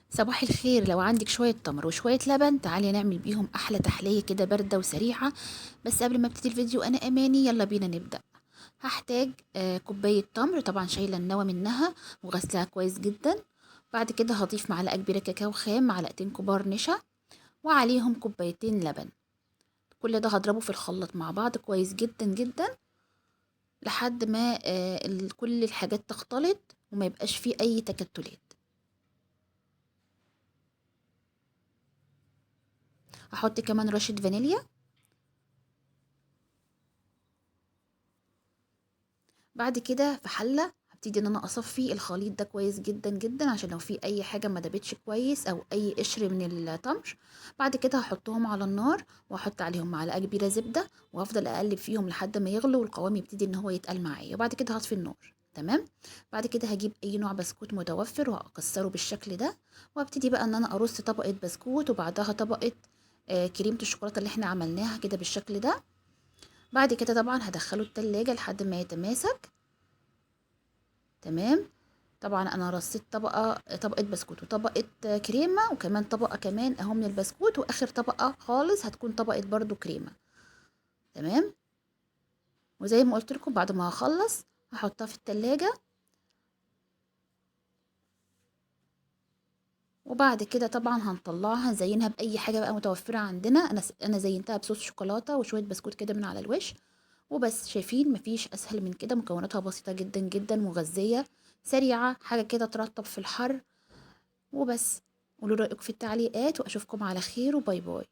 صباح الخير. لو عندك شوية تمر وشوية لبن تعالي نعمل بيهم أحلى تحلية كده باردة وسريعة. بس قبل ما ابتدي الفيديو أنا أماني، يلا بينا نبدأ. هحتاج كوباية تمر، طبعا شايلة النوى منها وغسلها كويس جدا. بعد كده هضيف معلقة كبيرة كاكاو خام، معلقتين كبار نشا، وعليهم كوبايتين لبن. كل ده هضربه في الخلاط مع بعض كويس جدا جدا لحد ما كل الحاجات تختلط وما يبقاش فيه أي تكتلات. هحط كمان رشة فانيليا. بعد كده في حلة هبتدي ان انا اصفي الخليط ده كويس جدا جدا عشان لو في اي حاجة ما دابتش كويس او اي قشر من التمر. بعد كده هحطهم على النار واحط عليهم معلقة كبيرة زبدة وافضل اقلب فيهم لحد ما يغلوا والقوام يبتدي ان هو يتقل معايا، وبعد كده هطفي النار. تمام. بعد كده هجيب اي نوع بسكوت متوفر وهكسره بالشكل ده، وابتدي بقى ان انا ارص طبقة بسكوت وبعدها طبقة كريمة الشوكولاتة اللي احنا عملناها كده بالشكل ده. بعد كده طبعا هدخله التلاجة لحد ما يتماسك. تمام. طبعا انا رصيت طبقه بسكوت وطبقه كريمه وكمان طبقه كمان اهو من البسكوت، واخر طبقه خالص هتكون طبقه برضو كريمه. تمام. وزي ما قلت لكم بعد ما هخلص هحطها في التلاجة. وبعد كده طبعا هنطلعها نزينها باي حاجه بقى متوفره عندنا. انا زينتها بصوص شوكولاته وشويه بسكوت كده من على الوش وبس. شايفين مفيش اسهل من كده، مكوناتها بسيطه جدا جدا مغذيه سريعه، حاجه كده ترطب في الحر وبس. قولوا رأيكم في التعليقات واشوفكم على خير وباي باي.